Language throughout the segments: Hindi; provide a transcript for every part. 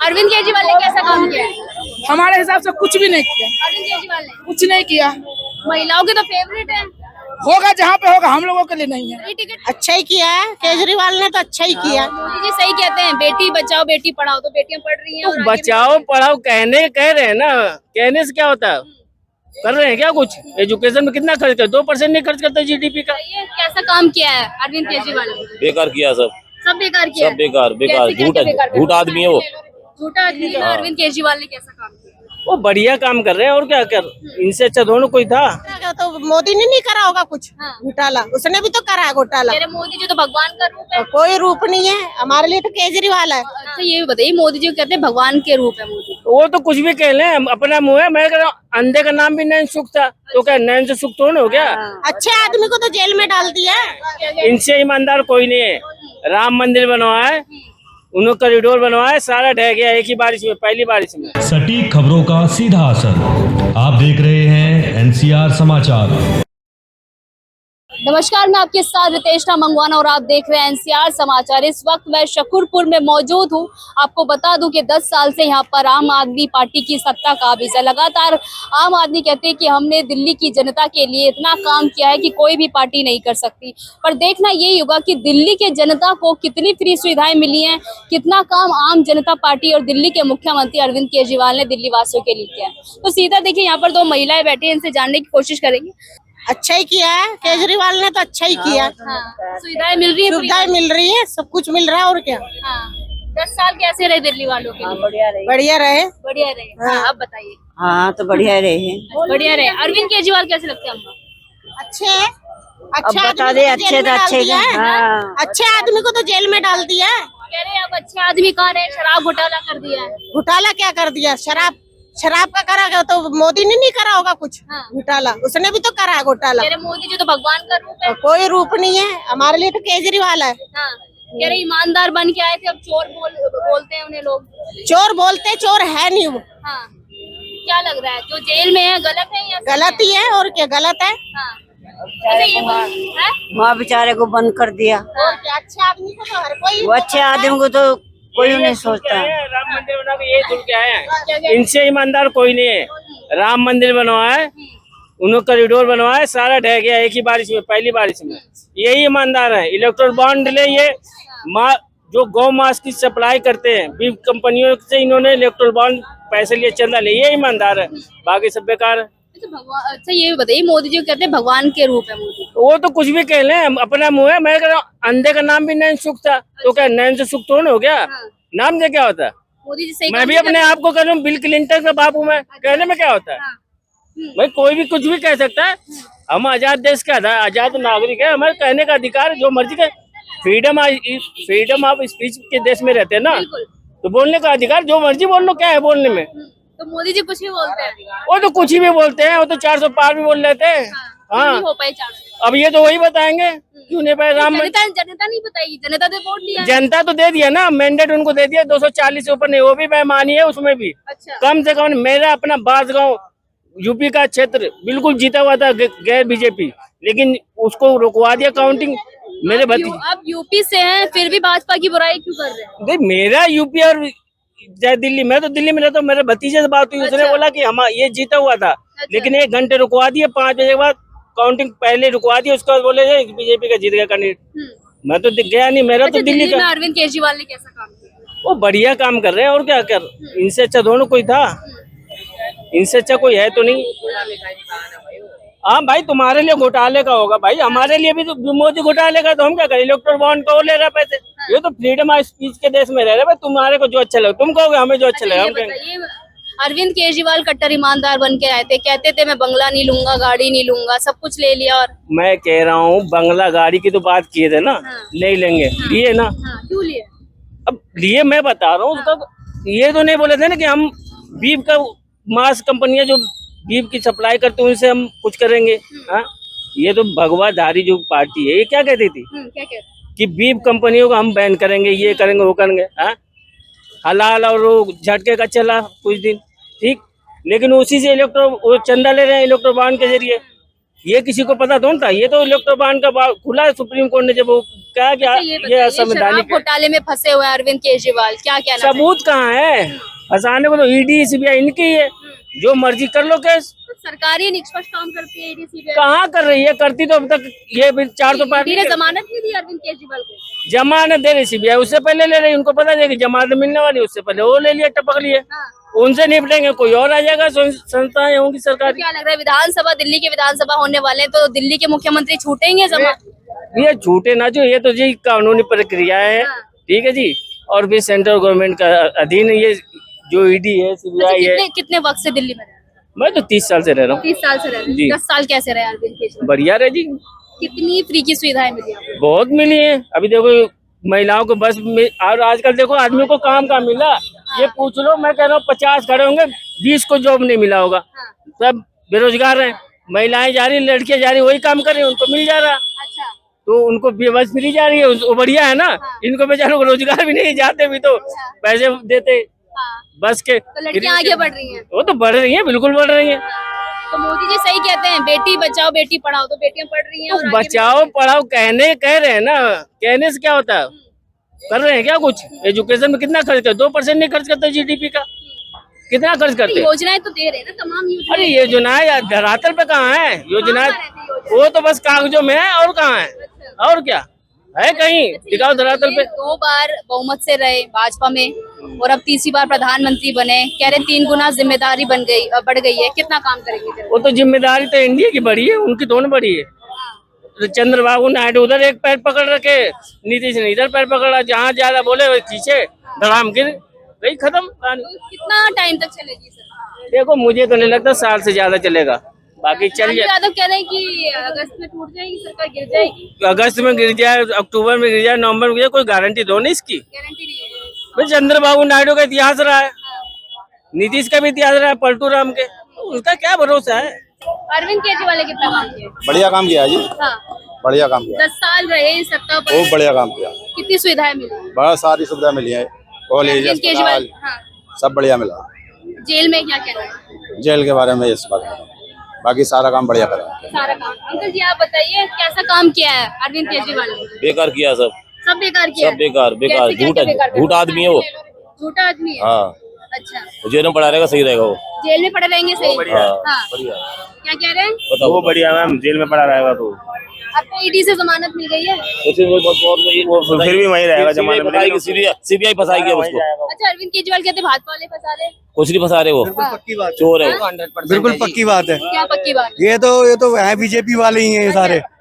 अरविंद केजरीवाल ने कैसा काम किया है? हमारे हिसाब से कुछ भी नहीं किया, अरविंद केजरीवाल ने कुछ नहीं किया। महिलाओं के तो फेवरेट है। होगा जहाँ पे होगा, हम लोगों के लिए नहीं है। फ्री टिकट अच्छा ही किया है केजरीवाल ने, तो अच्छा ही किया। मोदी जी सही कहते हैं, बेटी बचाओ बेटी पढ़ाओ, तो बेटियां पढ़ रही हैं और आगे भी बचाओ पढ़ाओ कह रहे हैं ना, कहने से क्या होता है? कर रहे हैं क्या कुछ? एजुकेशन में कितना खर्च करते? 2% नहीं खर्च करते जीडीपी का। ये कैसा काम किया है अरविंद केजरीवाल ने? बेकार किया सब बेकार किया सब बेकार बेकार कैसे क्या बेकार झूठ आदमी है वो। झूठा आदमी है। अरविंद केजरीवाल ने कैसा काम किया? वो बढ़िया काम कर रहे हैं और क्या कर, इनसे अच्छा दोनों कोई था। तो मोदी ने नहीं करा होगा कुछ हाँ। घोटाला, उसने भी तो करा है घोटाला। मेरे मोदी जी तो भगवान का रूप है। कोई रूप नहीं है हमारे लिए, तो केजरीवाल है। अच्छा ये भी बताइए, मोदी जी को कहते हैं भगवान के रूप है मोदी। वो तो कुछ भी कह लें, अपना मुंह है। मैं कह रहा हूँ अंधे का नाम भी नैन सुख था, तो क्या नैन से सुख तो हो गया? अच्छे आदमी को तो जेल में डाल दिया। इनसे ईमानदार कोई नहीं है। राम मंदिर बनवाए, उन्होंने कॉरिडोर बनवाए, सारा ढह गया एक ही बारिश में, पहली बारिश में। सटीक खबरों का सीधा असर। आप देख रहे हैं एनसीआर समाचार। नमस्कार, मैं आपके साथ रितेशना मंगवाना और आप देख रहे हैं एनसीआर समाचार। इस वक्त मैं शकरपुर में मौजूद हूं। आपको बता दूं कि 10 साल से यहां पर आम आदमी पार्टी की सत्ता काबिज है। लगातार आम आदमी कहते हैं कि हमने दिल्ली की जनता के लिए इतना काम किया है कि कोई भी पार्टी नहीं कर सकती। पर देखना यही होगा कि दिल्ली के जनता को कितनी फ्री सुविधाएं मिली हैं, कितना काम आम जनता पार्टी और दिल्ली के मुख्यमंत्री अरविंद केजरीवाल ने दिल्ली वासियों के लिए किया है। तो सीधा देखिए, यहाँ पर 2 महिलाएं बैठी हैं, इनसे जानने की कोशिश करेंगे। अच्छा ही किया है केजरीवाल ने, तो अच्छा ही किया। सुविधाएं मिल रही है, सुविधाएं मिल रही है, सब कुछ मिल रहा है और क्या। 10 साल कैसे रहे दिल्ली वालों के लिए? बढ़िया रहे। बढ़िया रहे। हाँ, अब बताइए। हाँ तो बढ़िया रहे। बढ़िया रहे। अरविंद केजरीवाल कैसे लगते हैं हमको? अच्छे अच्छे आदमी को तो जेल में डाल दिया। कह रहे हैं अब अच्छे आदमी कहाँ रहे, शराब घोटाला कर दिया है। घोटाला क्या कर दिया? शराब का करा, तो मोदी ने नहीं करा होगा कुछ घोटाला, उसने भी तो करा है घोटाला। मेरे मोदी जी तो भगवान का रूप है। कोई रूप नहीं है हमारे लिए, तो केजरीवाल है। कह रहे ईमानदार बन के आए थे, अब चोर बोलते हैं उन्हें लोग। चोर बोलते, चोर है नहीं वो। क्या लग रहा है जो जेल में है गलत है या गलत ही है और क्या गलत है। वहाँ बेचारे को बंद कर दिया। अच्छे आदमी को तो हर कोई, वो अच्छे आदमी को तो कोई नहीं सोचता। राम मंदिर बना के ये सुन के आए हैं। इनसे ईमानदार कोई नहीं है। राम मंदिर बनवाए, उन्होंने कॉरिडोर बनवाए, सारा ढह गया एक ही बारिश में, पहली बारिश में। यही ईमानदार है। इलेक्ट्रोल बॉन्ड ले, ये जो गौ मांस की सप्लाई करते हैं बीफ कंपनियों से, इन्होंने इलेक्ट्रोल बॉन्ड पैसे लिए, चंदा ले, ये ईमानदार है। बाकी सब बेकार है। अच्छा ये बताइए, मोदी जी को कहते हैं भगवान के रूप है मोदी। वो तो कुछ भी कह लें, अपना मुंह है। मैं कह रहा हूँ अंधे का नाम भी नैन सुख था, तो क्या नैन से सुख तो हो गया? नाम से क्या होता है? मोदी जी सही। मैं भी अपने आप को कह रहा हूँ बिल क्लिंटन का बाप हूँ मैं, कहने में क्या होता है? भाई कोई भी कुछ भी कह सकता है। हम आजाद देश का आजाद नागरिक है, हमारे कहने का अधिकार, जो मर्जी का फ्रीडम ऑफ स्पीच के देश में रहते हैं ना, तो बोलने का अधिकार, जो मर्जी बोल लो, क्या है बोलने में? तो मोदी जी कुछ भी बोलते हैं। वो तो कुछ भी बोलते हैं, वो तो 400 पार भी बोल लेते हैं। हाँ, हो पाए 400। अब ये तो वही बताएंगे क्यों नहीं पाए। राम जनता नहीं बताएगी, जनता ने वोट दिया। जनता तो दे दिया ना, मैंडेट उनको दे दिया। 240 से ऊपर नहीं, वो भी बेईमानी है उसमें भी। अच्छा। कम से कम मेरा अपना बांसगांव यूपी का क्षेत्र बिल्कुल जीता हुआ था गैर बीजेपी, लेकिन उसको रुकवा दिया काउंटिंग। मेरे भतीजे आप यूपी से हैं, फिर भी भाजपा की बुराई क्यों कर रहे हैं? मेरा यूपी और चाहे दिल्ली, मैं तो दिल्ली में रहता हूँ। मेरे भतीजे से बात हुई, उसने बोला कि हम ये जीता हुआ था, लेकिन 1 घंटे रुकवा दिए, 5 बजे के बाद काउंटिंग पहले रुकवा दी, उसके बाद बोले बीजेपी का जीत गया कैंडिडेट। मैं तो गया नहीं, मेरा तो दिल्ली का। अरविंद केजरीवाल ने कैसा काम किया? वो बढ़िया काम कर रहे हैं और क्या कर, इनसे अच्छा दोनों कोई था, इनसे अच्छा कोई है तो नहीं। हाँ भाई, तुम्हारे लिए घोटाले का होगा भाई, हमारे लिए भी तो मोदी घोटाले का, तो हम क्या करें? इलेक्ट्रोल बॉन्ड को ले रहा पैसे। ये तो फ्रीडम ऑफ स्पीच के देश में रह रहे भाई। तुम्हारे को जो अच्छा लगे तुम कहोगे, हमें जो अच्छा लगे हम कहेंगे। अरविंद केजरीवाल कट्टर ईमानदार बन के आए थे, कहते थे मैं बंगला नहीं लूंगा, गाड़ी नहीं लूंगा, सब कुछ ले लिया। और मैं कह रहा हूँ बंगला गाड़ी की तो बात किए थे ना, ले लेंगे, लिए ना। क्यों लिए? अब लिए मैं बता रहा हूँ, तो ये तो नहीं बोले थे ना कि हम बीफ का मांस कंपनियां जो बीफ की सप्लाई करते हैं उनसे हम कुछ करेंगे। हाँ, ये तो भगवाधारी जो पार्टी है, ये क्या कहती थी क्या कहते? कि बीफ कंपनियों को हम बैन करेंगे, ये करेंगे, वो करेंगे। हाँ, हलाल और वो झटके का चला कुछ दिन, ठीक, लेकिन उसी से वो चंदा ले रहे हैं इलेक्ट्रो बॉन्ड के जरिए। ये किसी को पता थोड़ा था? ये तो इलेक्ट्रो बॉन्ड का खुला है, सुप्रीम कोर्ट ने जब वो क्या अच्छा, ये ये बताइए, असंवैधानिक शराब घोटाले में फंसे हुए हैं अरविंद केजरीवाल, क्या कहना चाहिए? सबूत कहाँ है? फंसाने को तो ईडी सीबीआई इनकी है, जो मर्जी कर लो केस। तो सरकारी निष्पक्ष काम करती है ईडी सीबीआई, कहाँ कर रही है? करती तो अब तक ये 405 ईडी ने जमानत नहीं दी अरविंद केजरीवाल को। जमानत दे रही सीबीआई, उससे पहले ले रही। उनको पता है कि जमानत मिलने वाली, उससे पहले वो ले लिया, टपक लिए। हाँ। उनसे निपटेंगे, कोई और आ जाएगा। संस्थाएं होंगी तो सरकारी। क्या लग रहा है विधानसभा, दिल्ली के विधानसभा होने वाले हैं, तो दिल्ली के मुख्यमंत्री छूटेंगे जमानत? ये छूटे ना जो, ये तो जी कानूनी प्रक्रिया है। हाँ। ठीक है जी। और भी सेंट्रल गवर्नमेंट का अधीन है ये, जो ईडी है अच्छा, सीबीआई है। कितने वक्त से दिल्ली में रह रहे हैं? मैं तो 30 साल से रह रहा हूँ। 30 साल से रह रहे जी। हैं। 10 साल कैसे रहे अरविंद केजरीवाल? बढ़िया रहे जी, कितनी फ्री की सुविधाएं मिली आपको? बहुत मिली है। अभी देखो महिलाओं को बस में, और आजकल देखो आदमी को काम कहाँ मिला, ये पूछ लो। मैं कह रहा हूँ 50 खड़े होंगे, 20 को जॉब नहीं मिला होगा। सब बेरोजगार हैं। महिलाएं जा रही, लड़कियां जा रही, वही काम कर रही, उनको मिल जा रहा। अच्छा। तो उनको बस फ्री जा रही है, वो बढ़िया है ना। इनको बेचारों को रोजगार भी नहीं, जाते भी तो पैसे देते हाँ। बस के। तो लड़कियां आगे बढ़ रही हैं। वो तो बढ़ रही है, बिल्कुल बढ़ रही है। तो मोदी जी सही कहते हैं, बेटी बचाओ बेटी पढ़ाओ, तो बेटियां पढ़ रही हैं और आगे भी बचाओ पढ़ाओ कह रहे हैं ना, कहने से क्या होता है? कर रहे हैं क्या कुछ? एजुकेशन में कितना खर्च करते? 2% नहीं खर्च करते जीडीपी का। कितना खर्च करते? योजनाएं तो दे रहे हैं ना, तमाम योजनाएं। अरे योजनाएं धरातल पे कहाँ है योजनाएं? वो तो बस कागजों में है, और कहाँ है? और क्या है? कहीं दिखाओ धरातल पे। 2 बार बहुमत से रहे भाजपा में, और अब तीसरी बार प्रधानमंत्री बने। कह रहे 3 गुना जिम्मेदारी बढ़ गई है। कितना काम करेंगे? वो तो जिम्मेदारी तो इंडिया की बड़ी है, उनकी थोड़ी बड़ी है। तो चंद्रबाबू नायडू उधर एक पैर पकड़ रखे, नीतीश ने इधर पैर पकड़ा। जहाँ ज्यादा बोले वो खींचे, धड़ाम गिर गई, खत्म कहानी। तो कितना टाइम तक चलेगी सर? देखो मुझे तो नहीं लगता साल से ज्यादा चलेगा, बाकी चल जाए। यादव कह रहे हैं कि अगस्त में टूट जाएगी सरकार, गिर जाएगी। अगस्त में गिर जाए, अक्टूबर में गिर जाए, नवंबर में गिर जाए, कोई गारंटी दो नहीं इसकी। गारंटी नहीं है। भाई चंद्रबाबू नायडू का इतिहास रहा है, नीतीश का भी इतिहास रहा है, पलटू राम के, उसका क्या भरोसा है? अरविंद केजरीवाल ने कितना काम किया? बढ़िया काम किया जी, हाँ। बढ़िया काम किया, 10 साल रहे सत्ता पर, बहुत बढ़िया काम किया। कितनी सुविधाएं मिली? बहुत सारी सुविधा मिली है, कॉलेज, अरविंद केजरीवाल, अस्पताल, हाँ। सब बढ़िया मिला। जेल में क्या कहना है? जेल के बारे में इस बात, बाकी सारा काम बढ़िया करा। सारा काम। अंकल जी आप बताइए, कैसा काम किया है अरविंद केजरीवाल ने? बेकार किया सब बेकार किया सब बेकार बेकार। कैसे क्या बेकार? झूठा आदमी है वो। झूठा आदमी है। हाँ, अच्छा, जेल में पड़ा रहेगा, सही रहेगा वो। जेल में पड़े रहेंगे सही? हाँ, हाँ। बढ़िया। क्या कह रहे हैं? बताओ। वो बढ़िया मैम, जेल में पड़ा रहेगा तो आपको ईडी से जमानत मिल गई है? वो फिर भी वही रहेगा जमानत में। सीबीआई फंसाएगी अब उसको। अच्छा, अरविंद केजरीवाल कहते हैं भाजपा वाले फंसा रहे हैं। कुछ नहीं फंसा रहे वो, पक्की बात, चोर है। बिल्कुल पक्की बात है। क्या पक्की बात? ये तो है बीजेपी वाले ही हैं,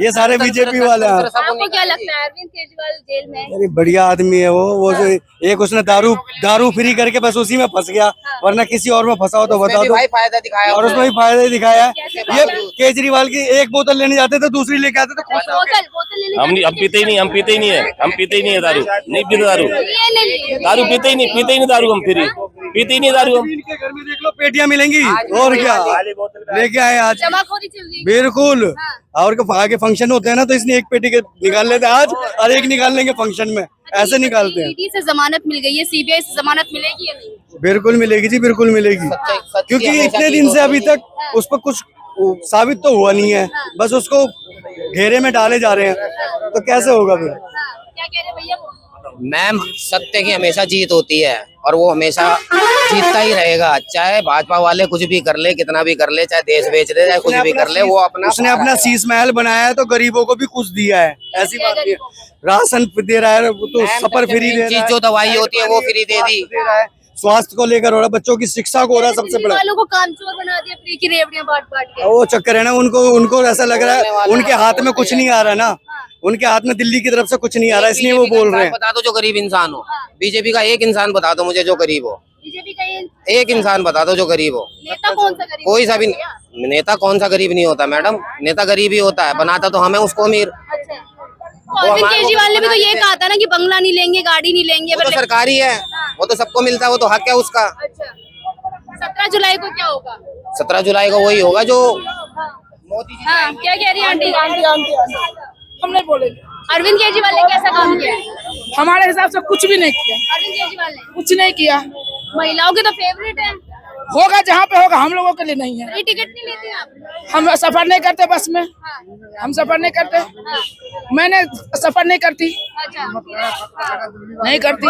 ये सारे बीजेपी वाले हैं। आपको क्या लगता है अरविंद केजरीवाल जेल में? अरे बढ़िया आदमी है वो जो एक उसने दारू फ्री करके बस उसी में फंस गया, वरना किसी और में फंसा हो तो बता दो। फायदा दिखाया और उसमें भी फायदा ही दिखाया है। कैसे ये केजरीवाल की एक बोतल लेने जाते थे, दूसरी लेके आते थे। बोतल लेने हम पीते ही नहीं, हम पीते ही नहीं है, हम पीते ही नहीं है दारू, नहीं पीते दारू, ये ले लीजिए। दारू पीते ही नहीं दारू, हम फिर पीते ही नहीं दारू हम। इनके घर में देख लो पेटियां मिलेंगी, और क्या लेके आए आज। जमाखोरी चल रही है। बिल्कुल। और आगे फंक्शन होते हैं ना, तो इसने एक पेटी के निकाल लेते हैं आज, और एक निकाल लेंगे फंक्शन में, ऐसे निकालते हैं। ईडी से जमानत मिल गई है, सीबीआई से जमानत मिलेगी या नहीं? बिल्कुल मिलेगी जी, बिल्कुल मिलेगी। क्योंकि इतने दिन से अभी तक उस पर कुछ साबित तो हुआ नहीं है, बस उसको घेरे में डाले जा रहे हैं, तो कैसे होगा फिर? क्या कह रहे भैया? मैम, सत्य की हमेशा जीत होती है, और वो हमेशा जीतता ही रहेगा। चाहे भाजपा वाले कुछ भी कर ले, कितना भी कर ले, चाहे देश बेच ले, चाहे कुछ भी कर ले, वो उसने अपना शीश महल बनाया है, तो गरीबों को भी कुछ दिया है। ऐसी बात नहीं है, राशन दे रहा है, वो तो सफर फ्री दे रहा है, जो दवाई होती है वो फ्री दे दी, स्वास्थ्य को लेकर हो रहा है, बच्चों की शिक्षा को हो रहा है, सबसे बड़ा। वालों को कामचोर बना दिया, फ्री की रेवड़ियां बांट के। वो चक्कर है ना, उनको ऐसा लग रहा है उनके हाथ में कुछ नहीं आ रहा ना, उनके हाथ में दिल्ली की तरफ से कुछ नहीं आ रहा, इसलिए वो बोल रहे हैं। बता दो जो गरीब इंसान हो, बीजेपी का एक इंसान बता दो मुझे जो गरीब हो, बीजेपी का एक इंसान बता दो जो गरीब हो। नेता कौन सा गरीब? कोई सा भी नेता कौन सा गरीब नहीं होता मैडम, नेता गरीब ही होता है, बनाता तो हमें उसको अमीर। अच्छा, अरविंद केजरीवाल ने भी तो ये कहा था ना कि बंगला नहीं लेंगे, गाड़ी नहीं लेंगे। वो तो सरकारी है, वो तो सबको मिलता है, वो तो हक है उसका। अच्छा, 17 जुलाई को क्या होगा? 17 जुलाई को वही होगा जो हाँ, क्या कह रही है आंटी? हम नहीं बोलेंगे। अरविंद केजरीवाल ने कैसा काम किया? हमारे हिसाब से कुछ भी नहीं किया, अरविंद केजरीवाल ने कुछ नहीं किया। महिलाओं के तो फेवरेट है। होगा जहाँ पे होगा, हम लोगों के लिए नहीं है। ये टिकट नहीं लेते आप? हम सफर नहीं करते बस में, हम सफर नहीं करते। मैंने सफर नहीं करती, अच्छा नहीं करती।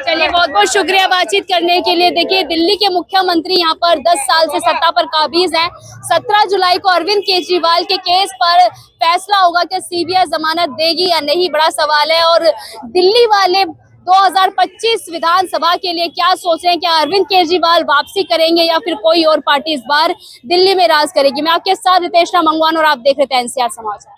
चलिए बहुत बहुत शुक्रिया बातचीत करने के लिए। देखिए दिल्ली के मुख्यमंत्री यहाँ पर 10 साल से सत्ता पर काबिज हैं। 17 जुलाई को अरविंद केजरीवाल के केस पर फैसला होगा कि सीबीआई जमानत देगी या नहीं, बड़ा सवाल है। और दिल्ली वाले 2025 विधानसभा के लिए क्या सोच रहे हैं? क्या अरविंद केजरीवाल वापसी करेंगे या फिर कोई और पार्टी इस बार दिल्ली में राज करेगी? मैं आपके साथ रितेश मंगवान और आप देख रहे थे एनसीआर समाचार।